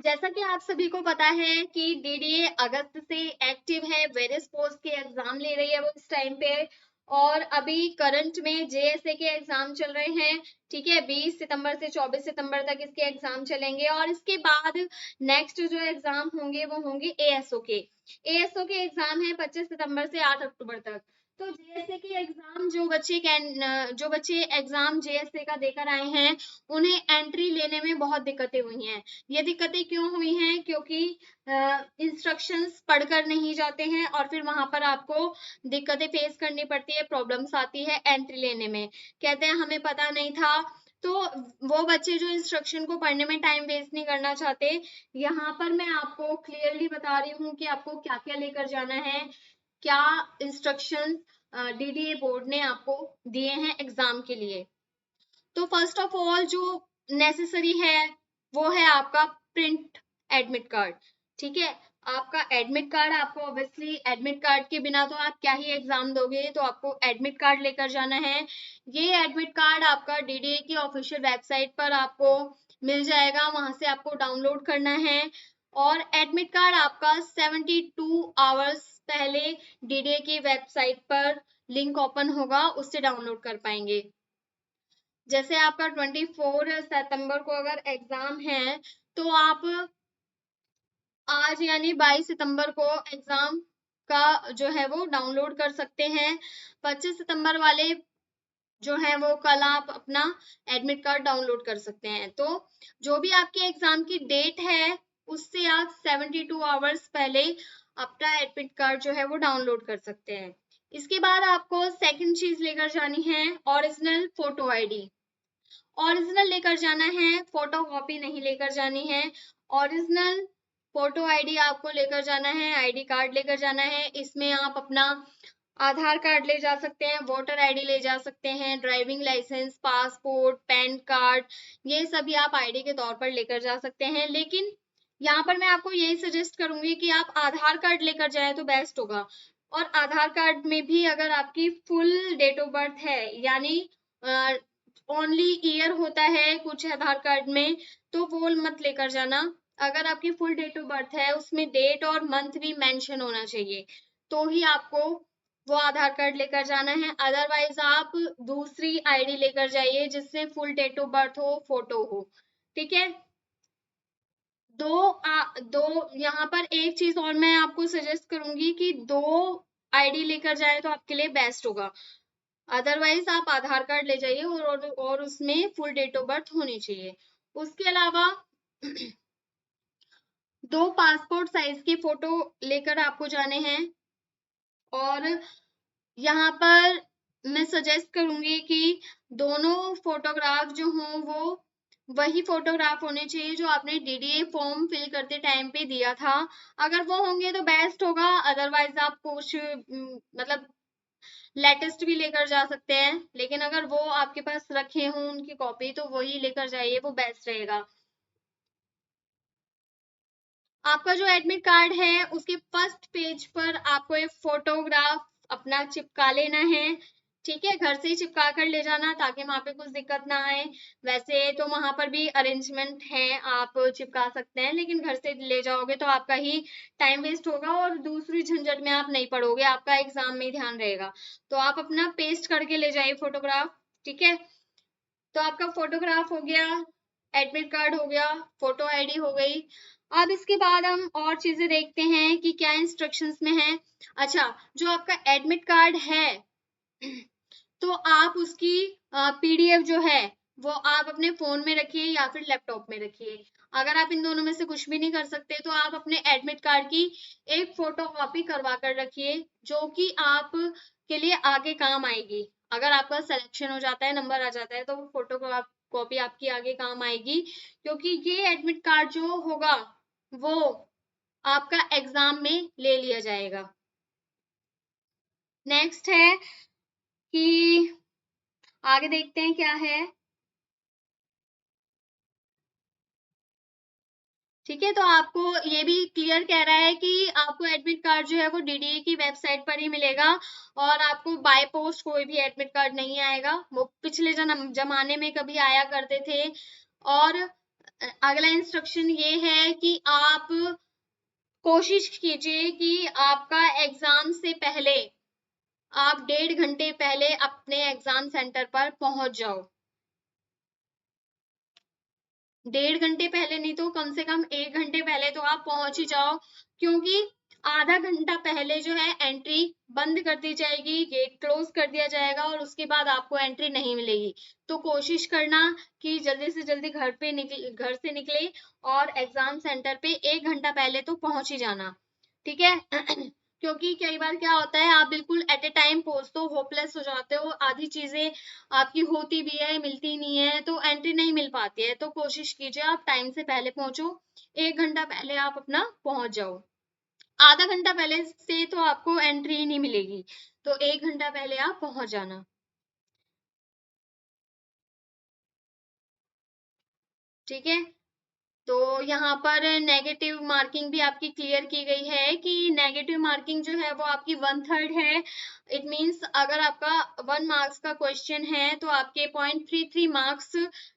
जैसा कि आप सभी को पता है कि डीडीए अगस्त से एक्टिव है, वेरियस पोस्ट के एग्जाम ले रही है वो इस टाइम पे। और अभी करंट में जेएसए के एग्जाम चल रहे हैं, ठीक है। 20 सितंबर से 24 सितंबर तक इसके एग्जाम चलेंगे और इसके बाद नेक्स्ट जो एग्जाम होंगे वो होंगे एएसओ के। एएसओ के एग्जाम है 25 सितंबर से 8 अक्टूबर तक। तो जेएसए के एग्जाम जो बच्चे एग्जाम जेएसए का देकर आए हैं, उन्हें एंट्री लेने में बहुत दिक्कतें हुई हैं। ये दिक्कतें क्यों हुई हैं? क्योंकि इंस्ट्रक्शंस पढ़कर नहीं जाते हैं और फिर वहां पर आपको दिक्कतें फेस करनी पड़ती है, प्रॉब्लम्स आती है एंट्री लेने में। कहते हैं हमें पता नहीं था। तो वो बच्चे जो इंस्ट्रक्शन को पढ़ने में टाइम वेस्ट नहीं करना चाहते, यहाँ पर मैं आपको क्लियरली बता रही हूँ कि आपको क्या क्या लेकर जाना है, क्या इंस्ट्रक्शन डीडीए बोर्ड ने आपको दिए हैं एग्जाम के लिए। तो फर्स्ट ऑफ ऑल जो नेसेसरी है वो है आपका प्रिंट एडमिट कार्ड, ठीक है। आपका एडमिट कार्ड, आपको ऑब्वियसली एडमिट कार्ड के बिना तो आप क्या ही एग्जाम दोगे, तो आपको एडमिट कार्ड लेकर जाना है। ये एडमिट कार्ड आपका डीडीए की ऑफिशियल वेबसाइट पर आपको मिल जाएगा, वहां से आपको डाउनलोड करना है। और एडमिट कार्ड आपका 72 आवर्स पहले डीडीए की वेबसाइट पर लिंक ओपन होगा, उससे डाउनलोड कर पाएंगे। जैसे आपका 24 सितंबर को अगर एग्जाम है तो आप आज यानी 22 सितंबर को एग्जाम का जो है वो डाउनलोड कर सकते हैं। 25 सितंबर वाले जो है वो कल आप अपना एडमिट कार्ड डाउनलोड कर सकते हैं। तो जो भी आपके एग्जाम की डेट है उससे आप 72 आवर्स पहले अपना एडमिट कार्ड जो है वो डाउनलोड कर सकते हैं। इसके बाद आपको सेकंड चीज लेकर जानी है ओरिजिनल फोटो आईडी। ओरिजिनल लेकर जाना है, फोटो कॉपी नहीं लेकर जानी है। ओरिजिनल फोटो आईडी आपको लेकर जाना है, आईडी कार्ड लेकर जाना है। इसमें आप अपना आधार कार्ड ले जा सकते हैं, वोटर आईडी ले जा सकते हैं, driving licence, passport, PAN card, ये सभी आप आईडी के तौर पर लेकर जा सकते हैं। लेकिन यहाँ पर मैं आपको यही सजेस्ट करूंगी कि आप आधार कार्ड लेकर जाएं तो बेस्ट होगा। और आधार कार्ड में भी अगर आपकी फुल डेट ऑफ बर्थ है, यानी ओनली ईयर होता है कुछ आधार कार्ड में, तो वो मत लेकर जाना। अगर आपकी फुल डेट ऑफ बर्थ है उसमें डेट और मंथ भी मेंशन होना चाहिए, तो ही आपको वो आधार कार्ड लेकर जाना है। अदरवाइज आप दूसरी आईडी लेकर जाइए जिसमें फुल डेट ऑफ बर्थ हो, फोटो हो, ठीक है। दो यहाँ पर एक चीज और मैं आपको सजेस्ट करूंगी कि 2 आईडी लेकर जाए तो आपके लिए बेस्ट होगा। अदरवाइज आप आधार कार्ड ले जाइए और उसमें फुल डेट ऑफ बर्थ होनी चाहिए। उसके अलावा 2 पासपोर्ट साइज की फोटो लेकर आपको जाने हैं। और यहाँ पर मैं सजेस्ट करूंगी कि दोनों फोटोग्राफ जो हों वो वही फोटोग्राफ होने चाहिए जो आपने डीडीए फॉर्म फिल करते टाइम पे दिया था। अगर वो होंगे तो बेस्ट होगा, अदरवाइज आप कुछ मतलब लेटेस्ट भी लेकर जा सकते हैं। लेकिन अगर वो आपके पास रखे हों उनकी कॉपी तो वही लेकर जाइए, वो बेस्ट रहेगा। आपका जो एडमिट कार्ड है उसके फर्स्ट पेज पर आपको एक फोटोग्राफ अपना चिपका लेना है, ठीक है। घर से ही चिपका कर ले जाना ताकि वहां पे कुछ दिक्कत ना आए। वैसे तो वहां पर भी अरेंजमेंट है, आप चिपका सकते हैं, लेकिन घर से ले जाओगे तो आपका ही टाइम वेस्ट होगा और दूसरी झंझट में आप नहीं पड़ोगे, आपका एग्जाम में ही ध्यान रहेगा। तो आप अपना पेस्ट करके ले जाइए फोटोग्राफ, ठीक है। तो आपका फोटोग्राफ हो गया, एडमिट कार्ड हो गया, फोटो आईडी हो गई। अब इसके बाद हम और चीजें देखते हैं कि क्या इंस्ट्रक्शंस में है। अच्छा, जो आपका एडमिट कार्ड है तो आप उसकी पीडीएफ जो है वो आप अपने फोन में रखिए या फिर लैपटॉप में रखिए। अगर आप इन दोनों में से कुछ भी नहीं कर सकते तो आप अपने एडमिट कार्ड की एक फोटो कॉपी करवा कर रखिए, जो कि आप के लिए आगे काम आएगी। अगर आपका सिलेक्शन हो जाता है, नंबर आ जाता है, तो वो फोटो कॉपी आपकी आगे काम आएगी, क्योंकि ये एडमिट कार्ड जो होगा वो आपका एग्जाम में ले लिया जाएगा। नेक्स्ट है कि आगे देखते हैं क्या है। ठीक है, तो आपको ये भी क्लियर कह रहा है कि आपको एडमिट कार्ड जो है वो डीडीए की वेबसाइट पर ही मिलेगा और आपको बाय पोस्ट कोई भी एडमिट कार्ड नहीं आएगा। वो पिछले जमाने में कभी आया करते थे और अगला इंस्ट्रक्शन ये है कि आप कोशिश कीजिए कि आपका एग्जाम से पहले आप 1.5 घंटे पहले अपने एग्जाम सेंटर पर पहुंच जाओ। 1.5 घंटे पहले नहीं तो कम से कम 1 घंटे पहले तो आप पहुंच ही जाओ, क्योंकि आधा घंटा पहले जो है एंट्री बंद कर दी जाएगी, गेट क्लोज कर दिया जाएगा और उसके बाद आपको एंट्री नहीं मिलेगी। तो कोशिश करना कि जल्दी से जल्दी घर से निकले और एग्जाम सेंटर पे 1 घंटा पहले तो पहुंच ही जाना, ठीक है। क्योंकि कई बार क्या होता है, आप बिल्कुल एट ए टाइम पहुंचते हो, होपलेस हो जाते हो, आधी चीजें आपकी होती भी है मिलती नहीं है, तो एंट्री नहीं मिल पाती है। तो कोशिश कीजिए आप टाइम से पहले पहुंचो, 1 घंटा पहले आप अपना पहुंच जाओ। आधा घंटा पहले से तो आपको एंट्री ही नहीं मिलेगी, तो 1 घंटा पहले आप पहुंच जाना, ठीक है। तो यहाँ पर नेगेटिव मार्किंग भी आपकी क्लियर की गई है कि नेगेटिव मार्किंग जो है वो आपकी 1/3 है। इट मींस अगर आपका 1 मार्क्स का क्वेश्चन है तो आपके 0.33 मार्क्स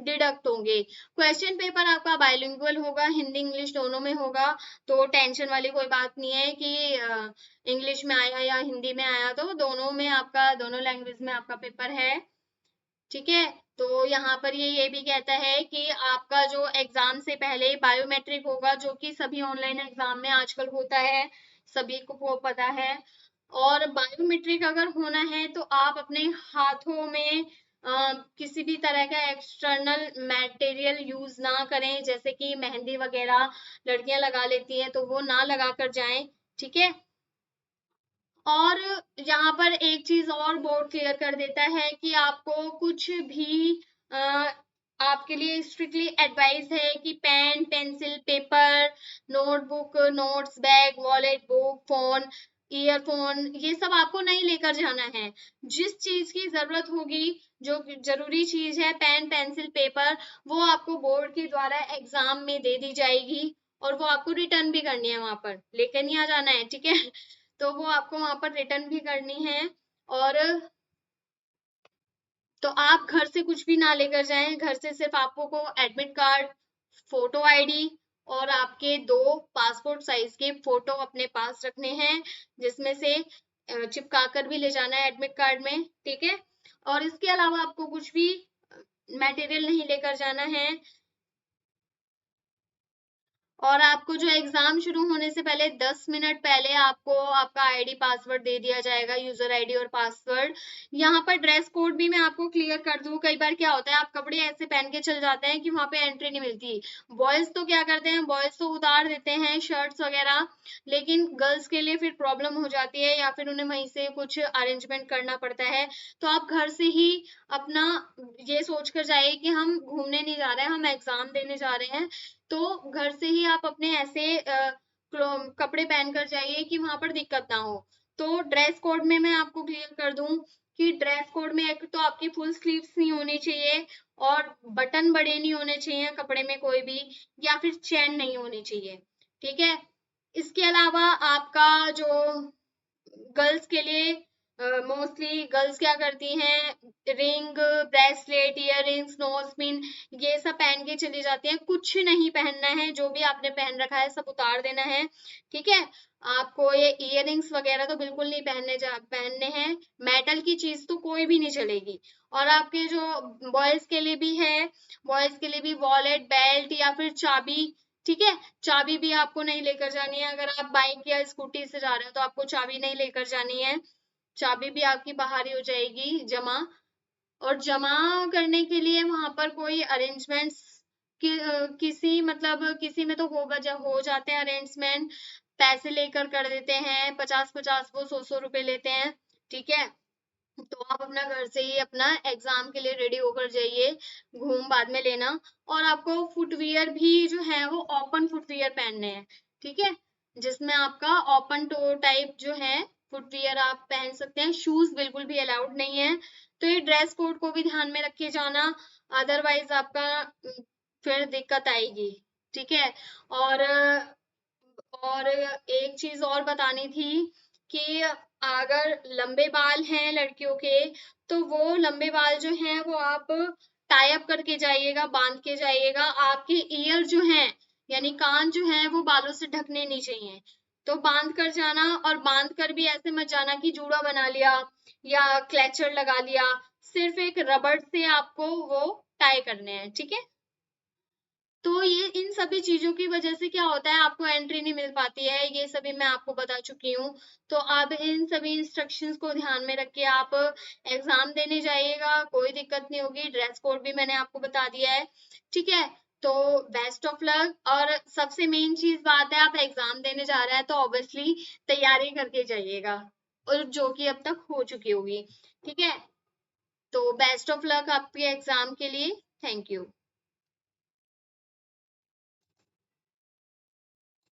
डिडक्ट होंगे। क्वेश्चन पेपर आपका बाइलिंगुअल होगा, हिंदी इंग्लिश दोनों में होगा, तो टेंशन वाली कोई बात नहीं है कि इंग्लिश में आया या हिंदी में आया, तो दोनों में आपका, दोनों लैंग्वेज में आपका पेपर है, ठीक है। तो यहाँ पर ये भी कहता है कि आपका जो एग्जाम से पहले बायोमेट्रिक होगा, जो कि सभी ऑनलाइन एग्जाम में आजकल होता है, सभी को वो पता है। और बायोमेट्रिक अगर होना है तो आप अपने हाथों में किसी भी तरह का एक्सटर्नल मटेरियल यूज ना करें, जैसे कि मेहंदी वगैरह लड़कियां लगा लेती हैं, तो वो ना लगा कर जाएं, ठीक है। और यहाँ पर एक चीज और बोर्ड क्लियर कर देता है कि आपको कुछ भी आपके लिए स्ट्रिक्टली एडवाइस है कि pen, pencil, paper, notebook, notes, bag, wallet, book, phone, earphone, ये सब आपको नहीं लेकर जाना है। जिस चीज की जरूरत होगी, जो जरूरी चीज है, पेन, पेंसिल, पेपर, वो आपको बोर्ड के द्वारा एग्जाम में दे दी जाएगी और वो आपको रिटर्न भी करनी है, वहां पर लेकर नहीं आ जाना है, ठीक है। तो वो आपको वहां पर रिटर्न भी करनी है। और तो आप घर से कुछ भी ना लेकर जाएं, घर से सिर्फ आपको को एडमिट कार्ड, फोटो आईडी और आपके 2 पासपोर्ट साइज के फोटो अपने पास रखने हैं, जिसमें से चिपका कर भी ले जाना है एडमिट कार्ड में, ठीक है। और इसके अलावा आपको कुछ भी मटेरियल नहीं लेकर जाना है। और आपको जो एग्जाम शुरू होने से पहले 10 मिनट पहले आपको आपका आईडी पासवर्ड दे दिया जाएगा, यूजर आईडी और पासवर्ड। यहाँ पर ड्रेस कोड भी मैं आपको क्लियर कर दूं, कई बार क्या होता है आप कपड़े ऐसे पहन के चल जाते हैं कि वहां पे एंट्री नहीं मिलती। बॉयज तो क्या करते हैं, बॉयज तो उतार देते हैं शर्ट्स वगैरह, लेकिन गर्ल्स के लिए फिर प्रॉब्लम हो जाती है या फिर उन्हें वहीं से कुछ अरेंजमेंट करना पड़ता है। तो आप घर से ही अपना ये सोच कर जाइए कि हम घूमने नहीं जा रहे हैं, हम एग्जाम देने जा रहे हैं। तो घर से ही आप अपने ऐसे कपड़े पहन कर जाइए कि वहां पर दिक्कत ना हो। तो ड्रेस कोड में मैं आपको क्लियर कर दूं कि ड्रेस कोड में एक तो आपकी फुल स्लीव्स नहीं होनी चाहिए और बटन बड़े नहीं होने चाहिए कपड़े में कोई भी, या फिर चेन नहीं होनी चाहिए, ठीक है। इसके अलावा आपका जो गर्ल्स के लिए मोस्टली गर्ल्स क्या करती हैं, ring, bracelet, ear rings, nose pin, ये सब पहन के चली जाती हैं। कुछ नहीं पहनना है, जो भी आपने पहन रखा है सब उतार देना है, ठीक है। आपको ये इयर रिंग्स वगैरह तो बिल्कुल नहीं पहनने हैं, मेटल की चीज तो कोई भी नहीं चलेगी। और आपके जो बॉयज के लिए भी है, बॉयज के लिए भी वॉलेट, बेल्ट या फिर चाबी, ठीक है। चाबी भी आपको नहीं लेकर जानी है, अगर आप बाइक या स्कूटी से जा रहे हो तो आपको चाबी नहीं लेकर जानी है, चाबी भी आपकी बाहर ही हो जाएगी जमा। और जमा करने के लिए वहां पर कोई अरेंजमेंट्स किसी मतलब किसी में तो हो जाते हैं अरेंजमेंट, पैसे लेकर कर देते हैं, 50-50, वो 100-100 रुपए लेते हैं, ठीक है। तो आप अपना घर से ही अपना एग्जाम के लिए रेडी होकर जाइए, घूम बाद में लेना। और आपको फुटवियर भी जो है वो ओपन फुटवियर पहनने हैं, ठीक है, जिसमें आपका ओपन टो टाइप जो है फुटवियर आप पहन सकते हैं, शूज बिल्कुल भी अलाउड नहीं है। तो ये ड्रेस कोड को भी ध्यान में रखे जाना, अदरवाइज आपका फिर दिक्कत आएगी, ठीक है। और एक चीज और बतानी थी कि अगर लंबे बाल हैं लड़कियों के, तो वो लंबे बाल जो हैं वो आप टाई अप करके जाइएगा, बांध के जाइएगा। आपके ईयर जो है यानी कान जो है वो बालों से ढकने नहीं चाहिए, तो बांध कर जाना। और बांध कर भी ऐसे मत जाना कि जूड़ा बना लिया या क्लेचर लगा लिया, सिर्फ एक रबड़ से आपको वो टाई करने हैं, ठीक है। तो ये इन सभी चीजों की वजह से क्या होता है, आपको एंट्री नहीं मिल पाती है, ये सभी मैं आपको बता चुकी हूँ। तो आप इन सभी इंस्ट्रक्शंस को ध्यान में रख के आप एग्जाम देने जाइएगा, कोई दिक्कत नहीं होगी। ड्रेस कोड भी मैंने आपको बता दिया है, ठीक है। तो बेस्ट ऑफ लक। और सबसे मेन चीज बात है, आप एग्जाम देने जा रहे हैं तो ऑब्वियसली तैयारी करके जाइएगा, और जो कि अब तक हो चुकी होगी, ठीक है। तो बेस्ट ऑफ लक आपके एग्जाम के लिए। Thank you.